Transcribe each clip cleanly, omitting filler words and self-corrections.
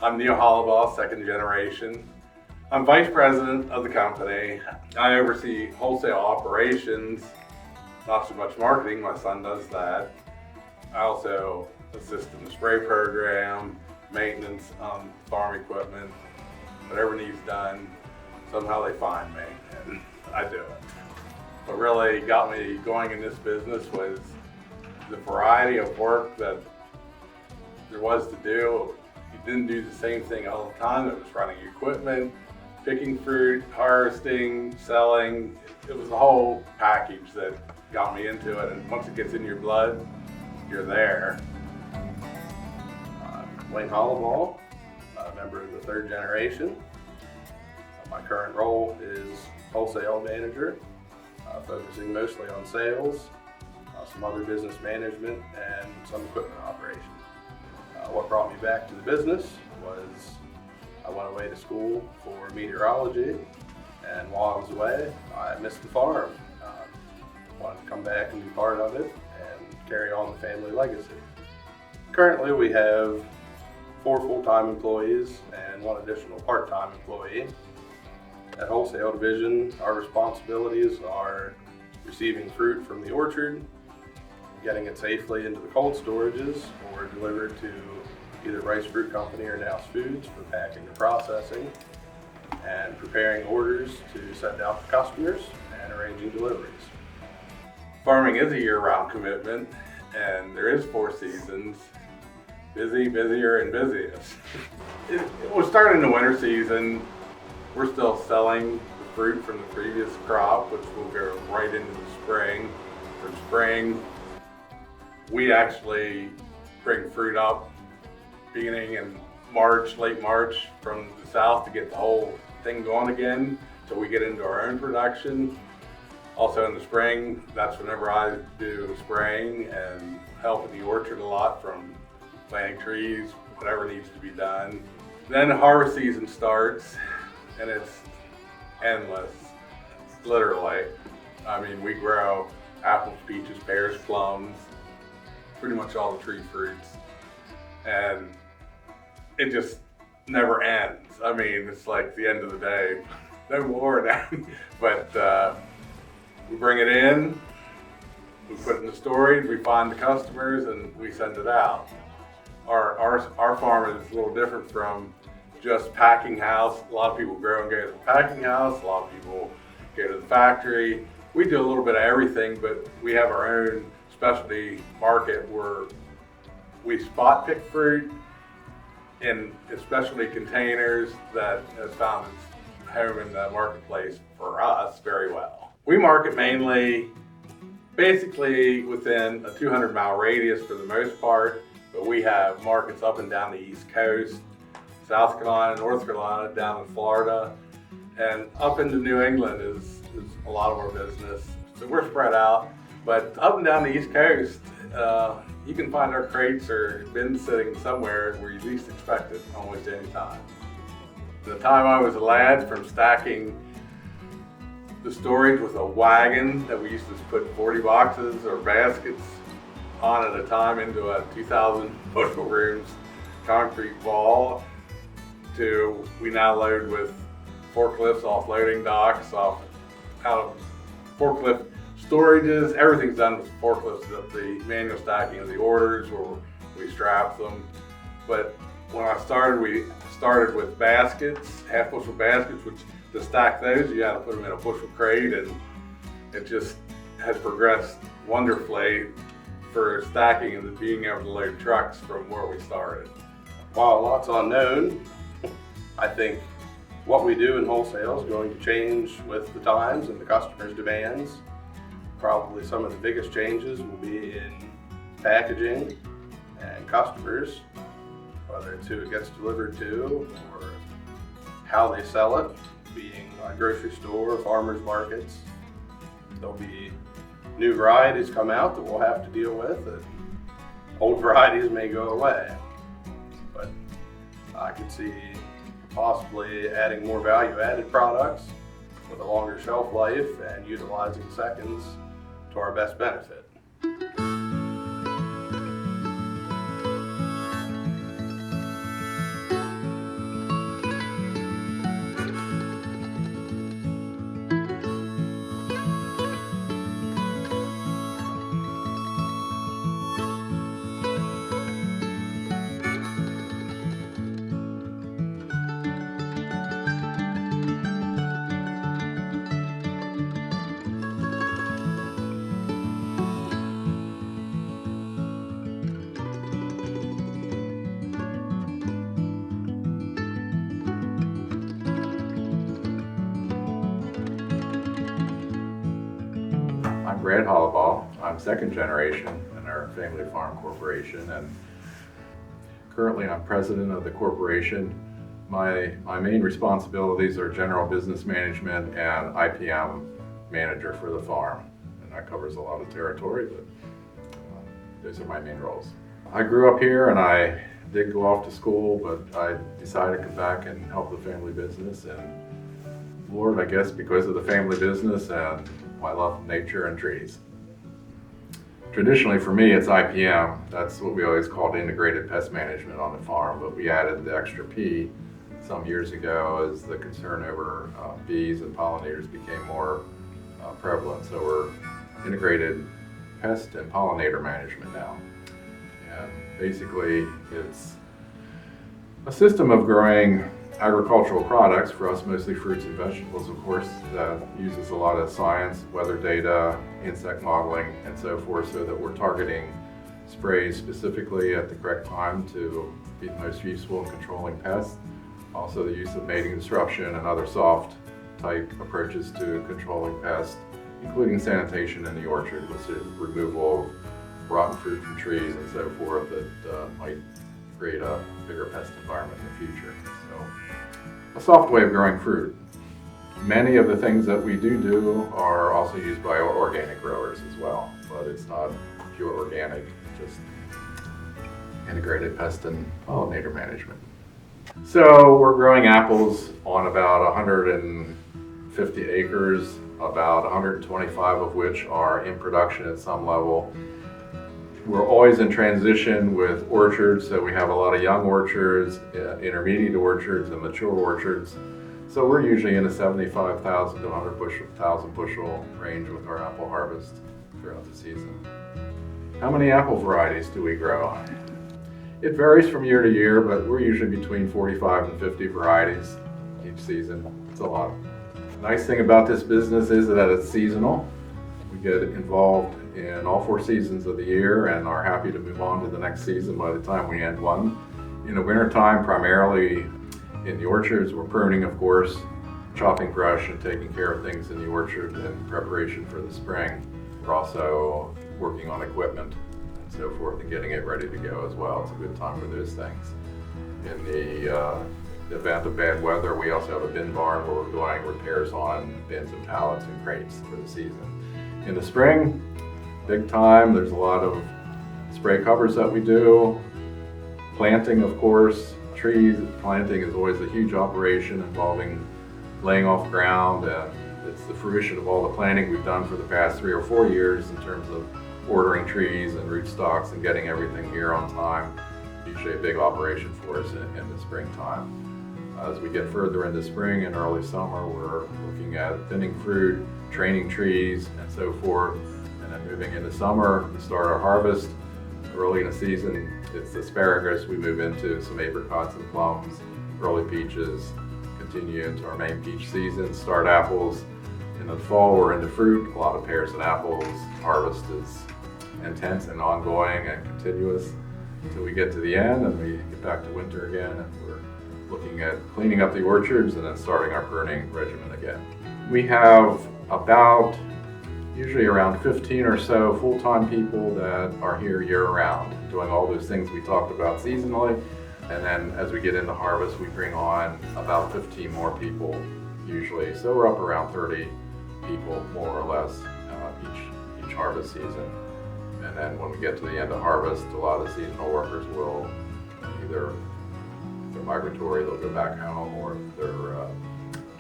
I'm Neil Hollabaugh, second generation. I'm vice president of the company. I oversee wholesale operations, not so much marketing, my son does that. I also assist in the spray program, maintenance on farm equipment, whatever needs done, somehow they find me and I do it. What really got me going in this business was the variety of work that there was to do. You didn't do the same thing all the time. It was running equipment, picking fruit, harvesting, selling. It was the whole package that got me into it. And once it gets in your blood, you're there. I'm Wayne Hollabaugh, a member of the third generation. My current role is wholesale manager, focusing mostly on sales, some other business management, and some equipment operation. What brought me back to the business was I went away to school for meteorology, and while I was away, I missed the farm. Wanted to come back and be part of it and carry on the family legacy. Currently, we have 4 full-time employees and 1 additional part-time employee. At Wholesale Division, our responsibilities are receiving fruit from the orchard, getting it safely into the cold storages, or delivered to either Rice Fruit Company or Nels Foods for packing and processing, and preparing orders to send out to customers and arranging deliveries. Farming is a year-round commitment, and there is 4 seasons. Busy, busier, and busiest. We'll start in the winter season. We're still selling the fruit from the previous crop, which will go right into the spring. For spring, we actually bring fruit up beginning in March, late March, from the south to get the whole thing going again, so we get into our own production. Also in the spring, that's whenever I do spraying and help in the orchard a lot, from planting trees, whatever needs to be done. Then the harvest season starts, and it's endless, literally. I mean, we grow apples, peaches, pears, plums, pretty much all the tree fruits, and it just never ends. I mean, it's like the end of the day, no more now. But we bring it in, we put it in the storage, we find the customers, and we send it out. Our farm is a little different from just packing house. A lot of people grow and go to the packing house. A lot of people go to the factory. We do a little bit of everything, but we have our own specialty market where we spot pick fruit in specialty containers that has found its home in the marketplace for us very well. We market mainly, basically within a 200-mile radius for the most part, but we have markets up and down the East Coast, South Carolina, North Carolina, down in Florida, and up into New England is a lot of our business. So we're spread out, but up and down the East Coast, you can find our crates or bins sitting somewhere where you least expect it almost any time. The time I was a lad, from stacking the storage with a wagon that we used to put 40 boxes or baskets on at a time into a 2,000 bushel rooms concrete wall, to we now load with forklifts off loading docks, out of forklift storages. Everything's done with forklifts, the manual stacking of the orders, where we strap them. But when I started, we started with baskets, half bushel baskets, which to stack those, you had to put them in a bushel crate, and it just has progressed wonderfully for stacking and being able to load trucks from where we started. While lots unknown, I think what we do in wholesale is going to change with the times and the customers' demands. Probably some of the biggest changes will be in packaging and customers, whether it's who it gets delivered to or how they sell it, being a grocery store, farmers markets. There'll be new varieties come out that we'll have to deal with, and old varieties may go away. But I could see possibly adding more value-added products with a longer shelf life and utilizing seconds to our best benefit. Brad Hollabaugh. I'm second generation in our family farm corporation, and currently I'm president of the corporation. My main responsibilities are general business management and IPM manager for the farm, and that covers a lot of territory, but those are my main roles. I grew up here and I did go off to school, but I decided to come back and help the family business, and Lord, I guess because of the family business and my love of nature and trees. Traditionally for me it's IPM, that's what we always called integrated pest management on the farm, but we added the extra P some years ago as the concern over bees and pollinators became more prevalent. So we're integrated pest and pollinator management now. And basically it's a system of growing agricultural products, for us mostly fruits and vegetables of course, that uses a lot of science, weather data, insect modeling and so forth, so that we're targeting sprays specifically at the correct time to be the most useful in controlling pests. Also the use of mating disruption and other soft type approaches to controlling pests, including sanitation in the orchard, which is removal of rotten fruit from trees and so forth that might create a bigger pest environment in the future. So, a soft way of growing fruit. Many of the things that we do are also used by organic growers as well, but it's not pure organic, just integrated pest and pollinator management. So we're growing apples on about 150 acres, about 125 of which are in production at some level. We're always in transition with orchards, so we have a lot of young orchards, intermediate orchards, and mature orchards. So we're usually in a 75,000 to 100,000 bushel range with our apple harvest throughout the season. How many apple varieties do we grow? It varies from year to year, but we're usually between 45 and 50 varieties each season. It's a lot. The nice thing about this business is that it's seasonal. We get involved in all 4 seasons of the year and are happy to move on to the next season by the time we end one. In the wintertime, primarily in the orchards, we're pruning, of course, chopping brush and taking care of things in the orchard in preparation for the spring. We're also working on equipment and so forth and getting it ready to go as well. It's a good time for those things. In the event of bad weather, we also have a bin barn where we're doing repairs on bins and pallets and crates for the season. In the spring, big time, there's a lot of spray covers that we do. Planting, of course, trees planting is always a huge operation involving laying off ground, and it's the fruition of all the planting we've done for the past 3 or 4 years in terms of ordering trees and rootstocks and getting everything here on time. Usually a big operation for us in the springtime. As we get further into spring and early summer, we're looking at thinning fruit, training trees, and so forth. And then moving into summer, we start our harvest. Early in the season, it's asparagus. We move into some apricots and plums, early peaches, continue into our main peach season, start apples. In the fall, we're into fruit, a lot of pears and apples. Harvest is intense and ongoing and continuous until we get to the end and we get back to winter again, and we're looking at cleaning up the orchards and then starting our pruning regimen again. We have about usually around 15 or so full-time people that are here year-round, doing all those things we talked about seasonally. And then as we get into harvest, we bring on about 15 more people usually. So we're up around 30 people more or less each harvest season. And then when we get to the end of harvest, a lot of the seasonal workers will either, if they're migratory, they'll go back home, or if they're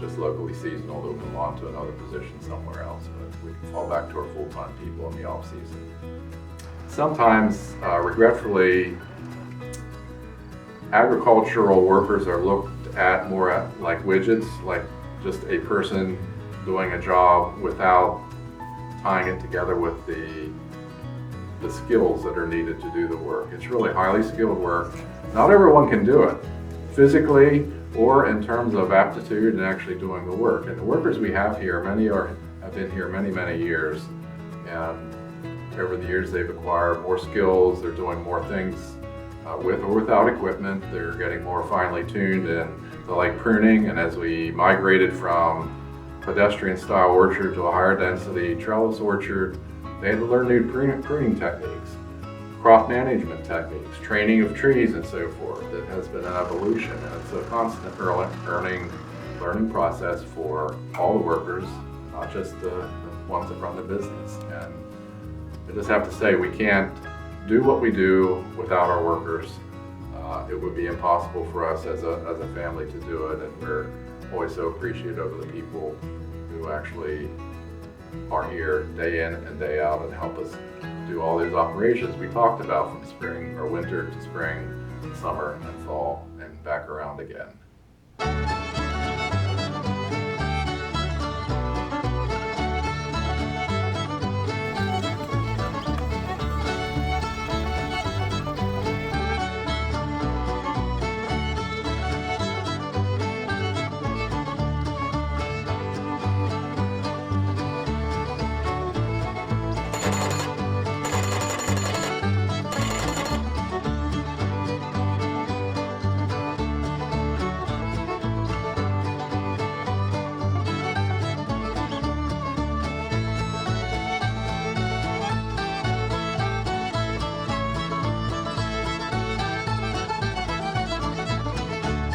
just locally seasonal, they'll move on to another position somewhere else. But we can fall back to our full-time people in the off-season. Sometimes, regretfully, agricultural workers are looked at more like widgets, like just a person doing a job without tying it together with the skills that are needed to do the work. It's really highly skilled work. Not everyone can do it physically or in terms of aptitude and actually doing the work. And the workers we have here, many have been here many years, and over the years they've acquired more skills. They're doing more things with or without equipment. They're getting more finely tuned, and they like pruning. And as we migrated from pedestrian style orchard to a higher density trellis orchard. They had to learn new pruning techniques, crop management techniques, training of trees and so forth. It has been an evolution, and it's a constant learning process for all the workers, not just the ones that run the business. And I just have to say, we can't do what we do without our workers. It would be impossible for us as a family to do it, and we're always so appreciative of the people who actually are here day in and day out and help us do all these operations we talked about, from spring or winter to spring, summer and fall, and back around again.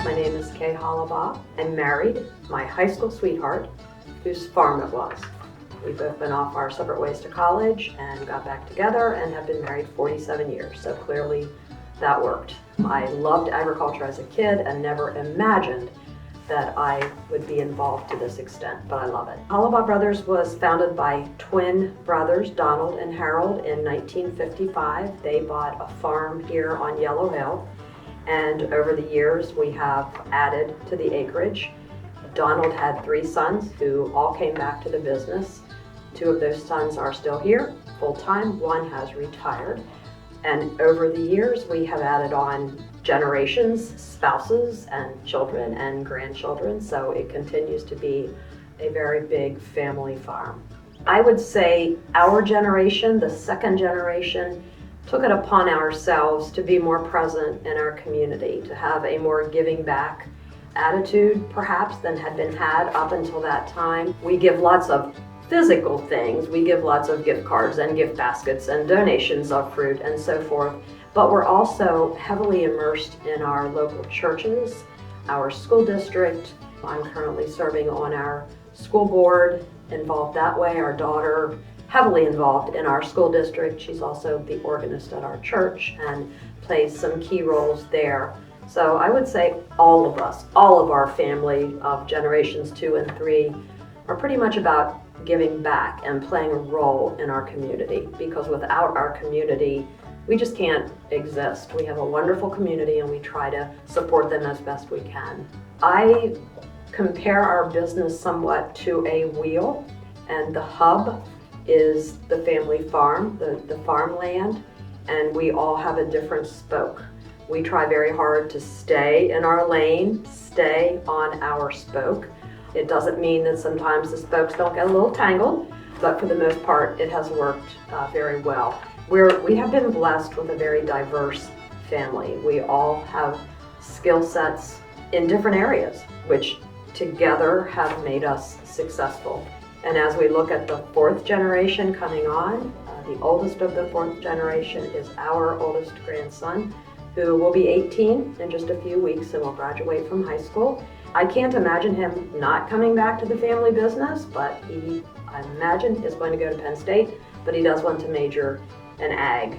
My name is Hollabaugh. I'm married. My high school sweetheart, whose farm it was. We've both been off our separate ways to college and got back together and have been married 47 years, so clearly that worked. I loved agriculture as a kid and never imagined that I would be involved to this extent, but I love it. Hollabaugh Brothers was founded by twin brothers, Donald and Harold, in 1955. They bought a farm here on Yellow Hill, and over the years we have added to the acreage. Donald had 3 sons who all came back to the business. 2 of those sons are still here full-time, 1 has retired. And over the years we have added on generations, spouses and children and grandchildren, so it continues to be a very big family farm. I would say our generation, the second generation, took it upon ourselves to be more present in our community, to have a more giving back attitude perhaps than had been had up until that time. We give lots of physical things. We give lots of gift cards and gift baskets and donations of fruit and so forth, but we're also heavily immersed in our local churches, our school district. I'm currently serving on our school board, involved that way. Our daughter, heavily involved in our school district. She's also the organist at our church and plays some key roles there. So I would say all of us, all of our family of generations 2 and 3 are pretty much about giving back and playing a role in our community, because without our community, we just can't exist. We have a wonderful community and we try to support them as best we can. I compare our business somewhat to a wheel, and the hub is the family farm, the farmland, and we all have a different spoke. We try very hard to stay in our lane, stay on our spoke. It doesn't mean that sometimes the spokes don't get a little tangled, but for the most part, it has worked very well. We have been blessed with a very diverse family. We all have skill sets in different areas, which together have made us successful. And as we look at the 4th generation coming on, the oldest of the 4th generation is our oldest grandson, who will be 18 in just a few weeks and will graduate from high school. I can't imagine him not coming back to the family business, but he, I imagine, is going to go to Penn State, but he does want to major in ag.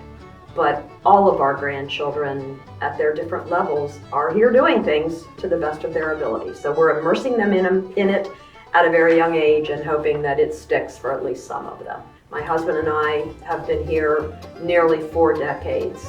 But all of our grandchildren at their different levels are here doing things to the best of their ability. So we're immersing them in it at a very young age and hoping that it sticks for at least some of them. My husband and I have been here nearly 4 decades.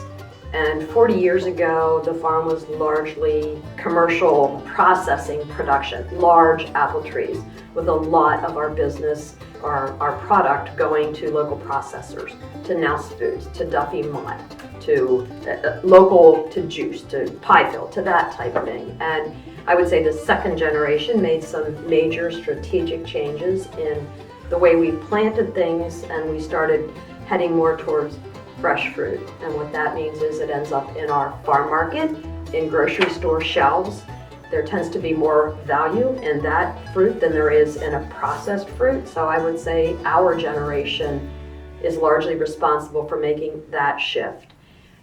And 40 years ago, the farm was largely commercial processing production, large apple trees, with a lot of our business, our product going to local processors, to Nouse Foods, to Duffy Mott, to local, to juice, to Piefield, to that type of thing. And I would say the 2nd generation made some major strategic changes in the way we planted things, and we started heading more towards fresh fruit. And what that means is it ends up in our farm market, in grocery store shelves, there tends to be more value in that fruit than there is in a processed fruit. So I would say our generation is largely responsible for making that shift.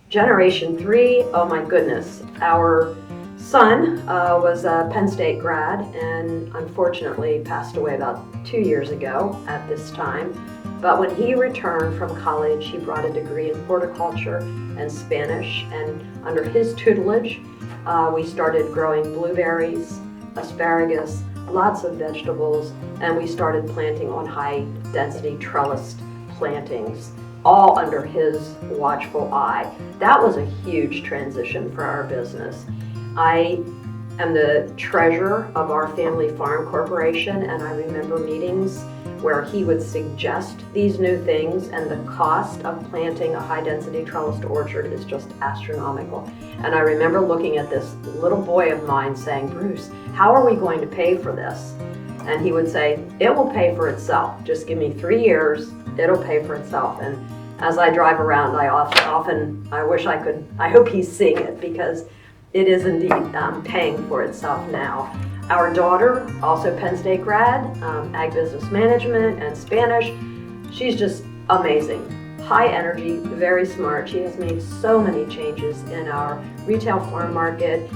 Generation 3, oh my goodness. Our son was a Penn State grad and unfortunately passed away about 2 years ago at this time. But when he returned from college, he brought a degree in horticulture and Spanish, and under his tutelage, we started growing blueberries, asparagus, lots of vegetables, and we started planting on high density trellised plantings, all under his watchful eye. That was a huge transition for our business. I am the treasurer of our family farm corporation, and I remember meetings where he would suggest these new things, and the cost of planting a high-density trellised orchard is just astronomical. And I remember looking at this little boy of mine saying, "Bruce, how are we going to pay for this?" And he would say, "It will pay for itself. Just give me 3 years, it'll pay for itself." And as I drive around, I hope he's seeing it, because it is indeed paying for itself now. Our daughter, also Penn State grad, Ag Business Management and Spanish. She's just amazing. High energy, very smart. She has made so many changes in our retail farm market.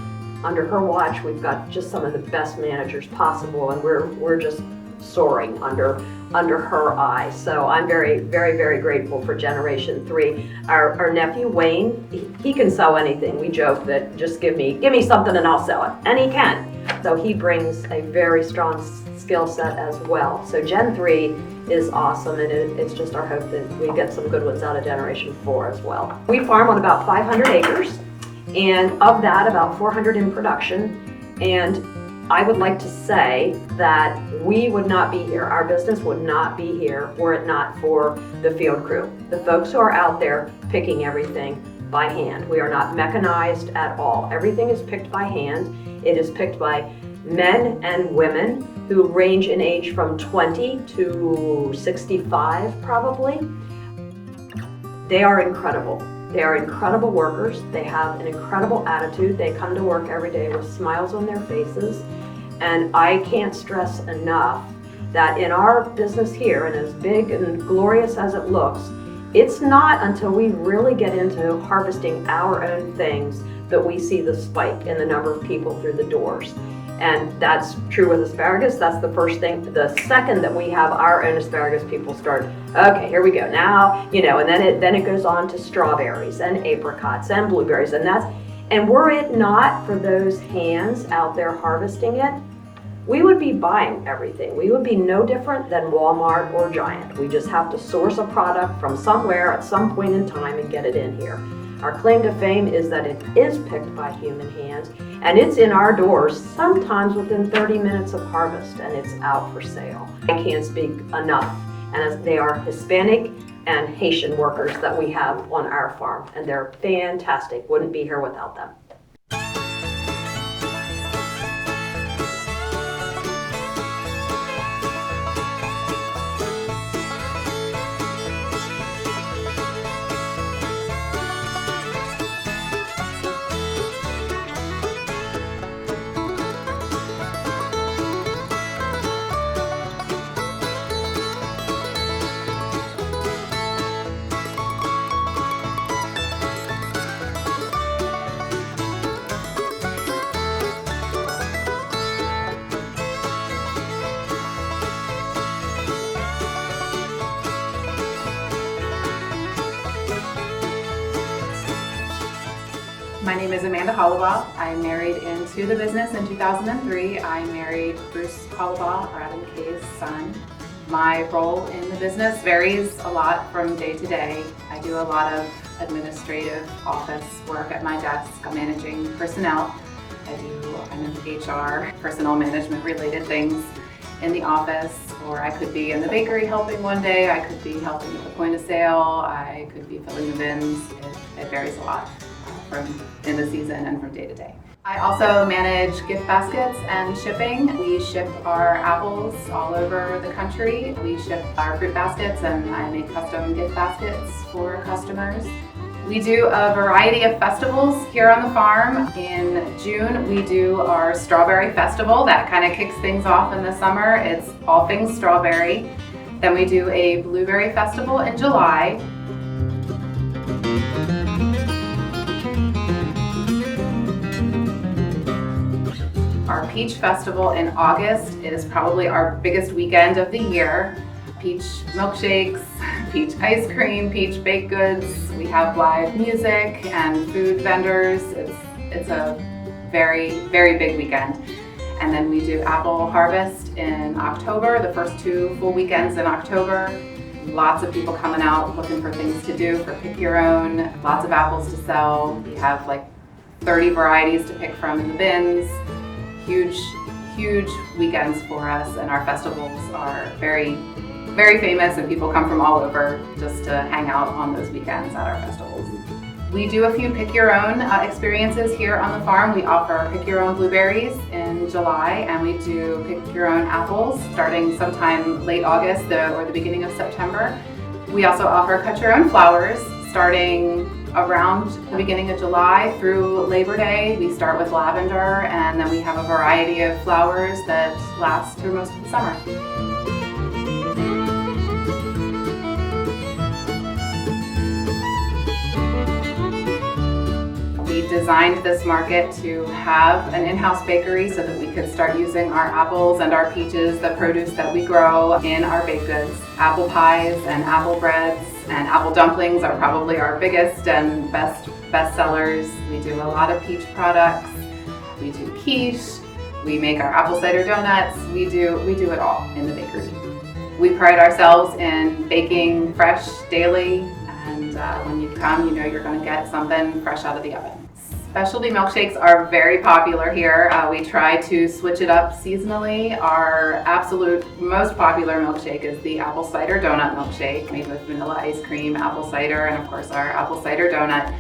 Under her watch, we've got just some of the best managers possible, and we're just soaring under her eye. So I'm very, very, very grateful for Generation 3. Our nephew Wayne, he can sell anything. We joke that just give me something and I'll sell it, and he can. So he brings a very strong skill set as well. So Gen 3 is awesome, and it's just our hope that we get some good ones out of Generation 4 as well. We farm on about 500 acres, and of that, about 400 in production. And I would like to say that we would not be here, our business would not be here were it not for the field crew, the folks who are out there picking everything by hand. We are not mechanized at all. Everything is picked by hand. It is picked by men and women who range in age from 20 to 65 probably. They are incredible. They are incredible workers. They have an incredible attitude. They come to work every day with smiles on their faces. And I can't stress enough that in our business here, and as big and glorious as it looks, it's not until we really get into harvesting our own things that we see the spike in the number of people through the doors. And that's true with asparagus. That's the first thing. The second that we have our own asparagus, people start, okay, here we go now, and then it goes on to strawberries and apricots and blueberries, and were it not for those hands out there harvesting it, we would be buying everything. We would be no different than Walmart or Giant. We just have to source a product from somewhere at some point in time and get it in here. Our claim to fame is that it is picked by human hands, and it's in our doors sometimes within 30 minutes of harvest, and it's out for sale. I can't speak enough, and as they are Hispanic and Haitian workers that we have on our farm, and they're fantastic. Wouldn't be here without them. My name is Amanda Hollabaugh. I married into the business in 2003. I married Bruce Hollabaugh, Adam Kay's son. My role in the business varies a lot from day to day. I do a lot of administrative office work at my desk, managing personnel. I do kind of HR, personal management related things in the office, or I could be in the bakery helping one day, I could be helping at the point of sale, I could be filling the bins. It varies a lot from in the season and from day to day. I also manage gift baskets and shipping. We ship our apples all over the country. We ship our fruit baskets, and I make custom gift baskets for customers. We do a variety of festivals here on the farm. In June, we do our Strawberry Festival. That kind of kicks things off in the summer. It's all things strawberry. Then we do a Blueberry Festival in July. Our Peach Festival in August is probably our biggest weekend of the year. Peach milkshakes, peach ice cream, peach baked goods. We have live music and food vendors. It's a very, very big weekend. And then we do apple harvest in October, the first 2 full weekends in October. Lots of people coming out looking for things to do for pick your own, lots of apples to sell. We have like 30 varieties to pick from in the bins. Huge, huge weekends for us, and our festivals are very, very famous, and people come from all over just to hang out on those weekends at our festivals. We do a few pick your own experiences here on the farm. We offer pick your own blueberries in July, and we do pick your own apples starting sometime late August or the beginning of September. We also offer cut your own flowers starting around the beginning of July through Labor Day. We start with lavender, and then we have a variety of flowers that last through most of the summer. We designed this market to have an in-house bakery so that we could start using our apples and our peaches, the produce that we grow, in our baked goods. Apple pies and apple breads and apple dumplings are probably our biggest and best sellers. We do a lot of peach products. We do quiche. We make our apple cider donuts. We do it all in the bakery. We pride ourselves in baking fresh daily, and when you come, you know you're going to get something fresh out of the oven. Specialty milkshakes are very popular here. We try to switch it up seasonally. Our absolute most popular milkshake is the apple cider donut milkshake, made with vanilla ice cream, apple cider, and of course our apple cider donut.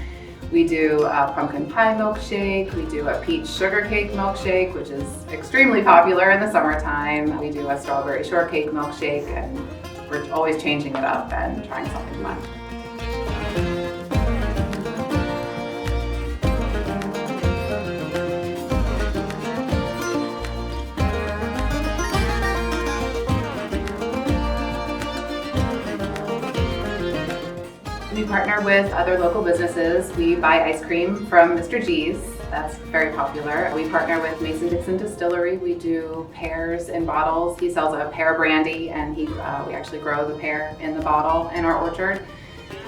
We do a pumpkin pie milkshake. We do a peach sugar cake milkshake, which is extremely popular in the summertime. We do a strawberry shortcake milkshake, and we're always changing it up and trying something fun. We partner with other local businesses. We buy ice cream from Mr. G's. That's very popular. We partner with Mason-Dixon Distillery. We do pears in bottles. He sells a pear brandy, and we actually grow the pear in the bottle in our orchard.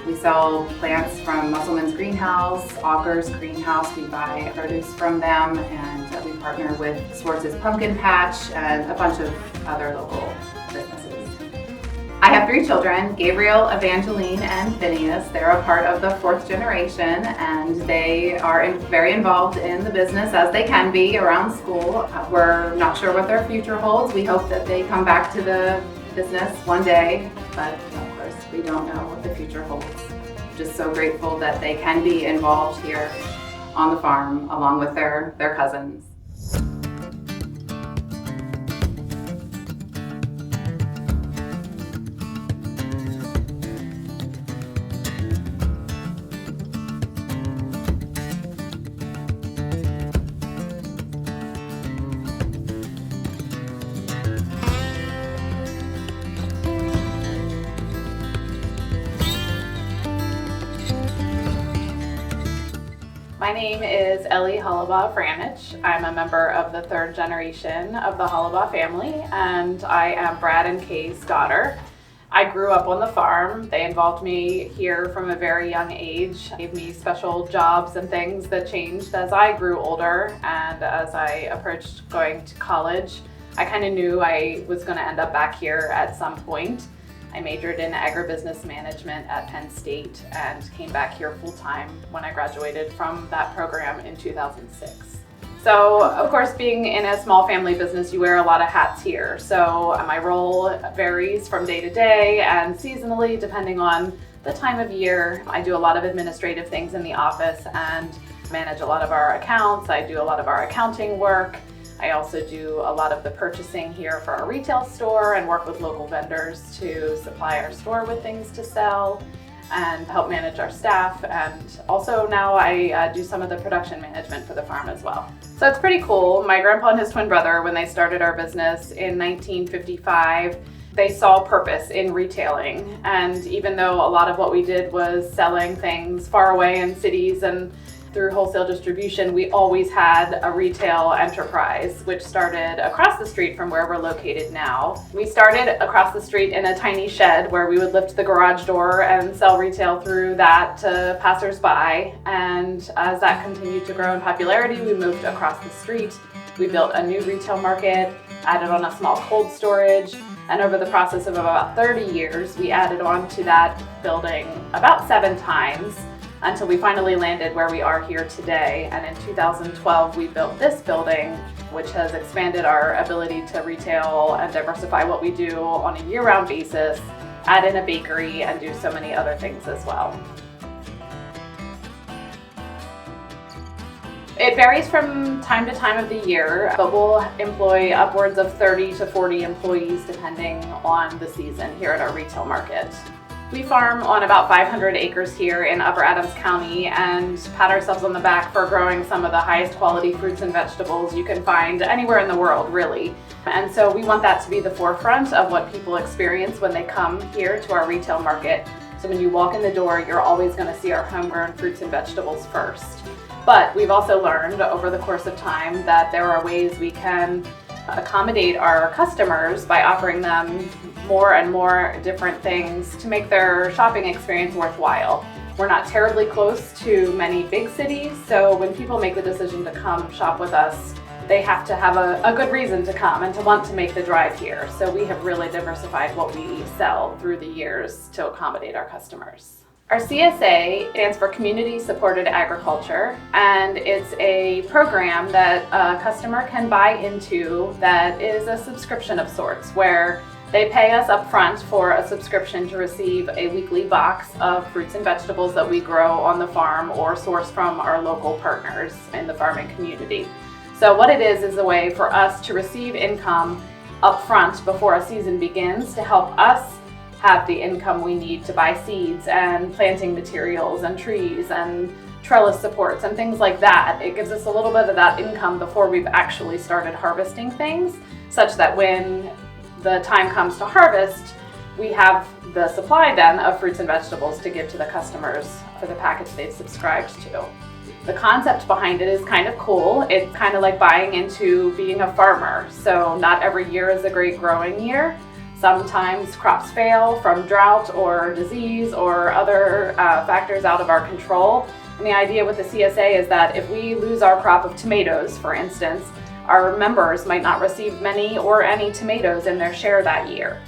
We sell plants from Musselman's Greenhouse, Auker's Greenhouse. We buy produce from them, and we partner with Swartz's Pumpkin Patch and a bunch of other local businesses. I have 3 children, Gabriel, Evangeline, and Phineas. They're a part of the 4th generation, and they are very involved in the business, as they can be around school. We're not sure what their future holds. We hope that they come back to the business one day, but of course we don't know what the future holds. Just so grateful that they can be involved here on the farm along with their cousins. My name is Ellie Hollabaugh Franich. I'm a member of the 3rd generation of the Hollabaugh family, and I am Brad and Kay's daughter. I grew up on the farm. They involved me here from a very young age, gave me special jobs and things that changed as I grew older, and as I approached going to college, I kind of knew I was going to end up back here at some point. I majored in agribusiness management at Penn State and came back here full-time when I graduated from that program in 2006. So, of course, being in a small family business, you wear a lot of hats here. So my role varies from day to day and seasonally, depending on the time of year. I do a lot of administrative things in the office and manage a lot of our accounts. I do a lot of our accounting work. I also do a lot of the purchasing here for our retail store and work with local vendors to supply our store with things to sell. and help manage our staff. And also now I do some of the production management for the farm as well. So it's pretty cool. My grandpa and his twin brother, when they started our business in 1955, they saw purpose in retailing. And even though a lot of what we did was selling things far away in cities and through wholesale distribution, we always had a retail enterprise, which started across the street from where we're located now. We started across the street in a tiny shed where we would lift the garage door and sell retail through that to passersby. And as that continued to grow in popularity, we moved across the street. We built a new retail market, added on a small cold storage, and over the process of about 30 years, we added on to that building about 7 times, until we finally landed where we are here today. And in 2012, we built this building, which has expanded our ability to retail and diversify what we do on a year-round basis, add in a bakery, and do so many other things as well. It varies from time to time of the year, but we'll employ upwards of 30 to 40 employees depending on the season here at our retail market. We farm on about 500 acres here in Upper Adams County and pat ourselves on the back for growing some of the highest quality fruits and vegetables you can find anywhere in the world, really. And so we want that to be the forefront of what people experience when they come here to our retail market. So when you walk in the door, you're always going to see our homegrown fruits and vegetables first. But we've also learned over the course of time that there are ways we can accommodate our customers by offering them more and more different things to make their shopping experience worthwhile. We're not terribly close to many big cities, so when people make the decision to come shop with us, they have to have a good reason to come and to want to make the drive here. So we have really diversified what we sell through the years to accommodate our customers. Our CSA stands for Community Supported Agriculture, and it's a program that a customer can buy into that is a subscription of sorts, where they pay us up front for a subscription to receive a weekly box of fruits and vegetables that we grow on the farm or source from our local partners in the farming community. So what it is a way for us to receive income up front before a season begins to help us have the income we need to buy seeds and planting materials and trees and trellis supports and things like that. It gives us a little bit of that income before we've actually started harvesting things, such that when the time comes to harvest, we have the supply then of fruits and vegetables to give to the customers for the package they've subscribed to. The concept behind it is kind of cool. It's kind of like buying into being a farmer. So not every year is a great growing year. Sometimes crops fail from drought or disease or other factors out of our control. And the idea with the CSA is that if we lose our crop of tomatoes, for instance, our members might not receive many or any tomatoes in their share that year.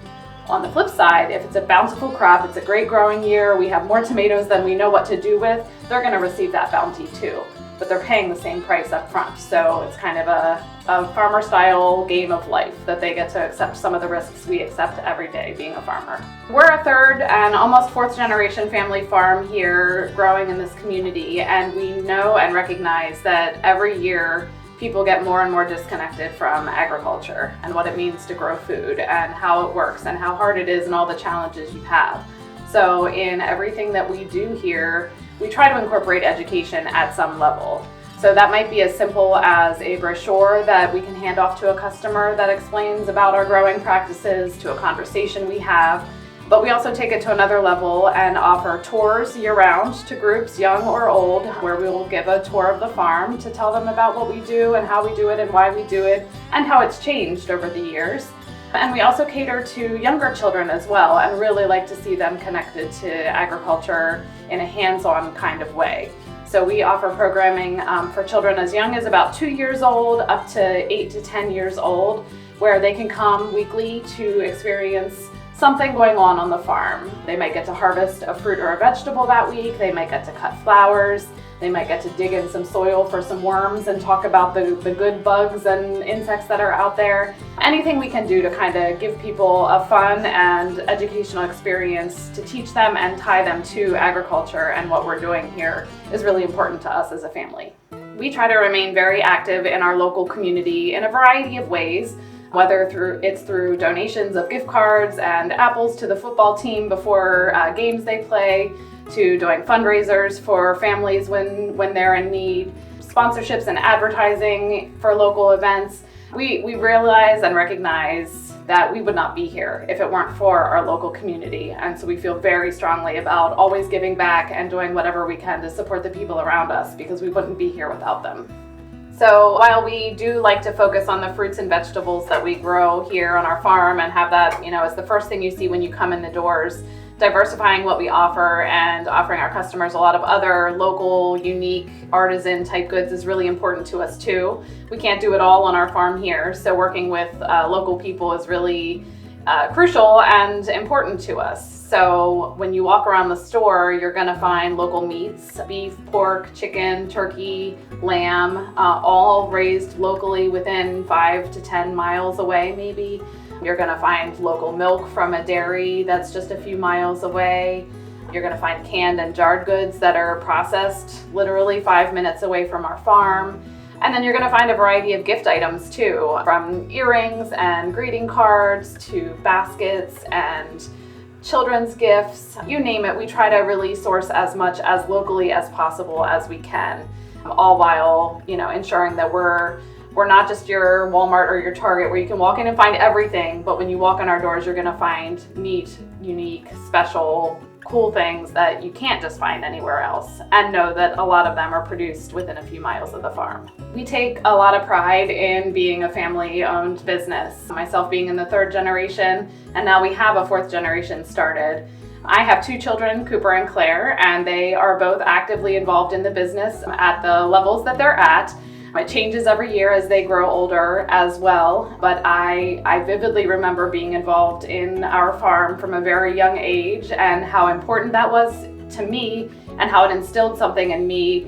On the flip side, if it's a bountiful crop, it's a great growing year, we have more tomatoes than we know what to do with, they're going to receive that bounty too. But they're paying the same price up front. So it's kind of a farmer style game of life that they get to accept some of the risks we accept every day being a farmer. We're a 3rd and almost 4th generation family farm here growing in this community, and we know and recognize that every year people get more and more disconnected from agriculture and what it means to grow food and how it works and how hard it is and all the challenges you have. So in everything that we do here, we try to incorporate education at some level. So that might be as simple as a brochure that we can hand off to a customer that explains about our growing practices, to a conversation we have. But we also take it to another level and offer tours year-round to groups, young or old, where we will give a tour of the farm to tell them about what we do and how we do it and why we do it and how it's changed over the years. And we also cater to younger children as well and really like to see them connected to agriculture in a hands-on kind of way. So we offer programming for children as young as about 2 years old up to 8 to 10 years old, where they can come weekly to experience something going on the farm. They might get to harvest a fruit or a vegetable that week, they might get to cut flowers, they might get to dig in some soil for some worms and talk about the good bugs and insects that are out there. Anything we can do to kind of give people a fun and educational experience to teach them and tie them to agriculture and what we're doing here is really important to us as a family. We try to remain very active in our local community in a variety of ways. whether it's through donations of gift cards and apples to the football team before games they play, to doing fundraisers for families when they're in need, sponsorships and advertising for local events. We realize and recognize that we would not be here if it weren't for our local community. And so we feel very strongly about always giving back and doing whatever we can to support the people around us, because we wouldn't be here without them. So while we do like to focus on the fruits and vegetables that we grow here on our farm and have that, as the first thing you see when you come in the doors, diversifying what we offer and offering our customers a lot of other local, unique, artisan type goods is really important to us too. We can't do it all on our farm here, so working with local people is really crucial and important to us. So when you walk around the store, you're gonna find local meats, beef, pork, chicken, turkey, lamb, all raised locally within 5 to 10 miles away maybe. You're gonna find local milk from a dairy that's just a few miles away. You're gonna find canned and jarred goods that are processed literally 5 minutes away from our farm. And then you're gonna find a variety of gift items too, from earrings and greeting cards to baskets and children's gifts. You name it, we try to really source as much as locally as possible as we can, all while, ensuring that we're not just your Walmart or your Target where you can walk in and find everything, but when you walk in our doors, you're gonna find neat, unique, special, cool things that you can't just find anywhere else, and know that a lot of them are produced within a few miles of the farm. We take a lot of pride in being a family-owned business, myself being in the 3rd generation, and now we have a 4th generation started. I have 2 children, Cooper and Claire, and they are both actively involved in the business at the levels that they're at. It changes every year as they grow older as well, but I vividly remember being involved in our farm from a very young age and how important that was to me and how it instilled something in me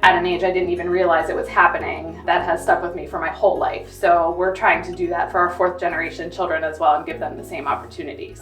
at an age I didn't even realize it was happening that has stuck with me for my whole life. So we're trying to do that for our 4th generation children as well and give them the same opportunities.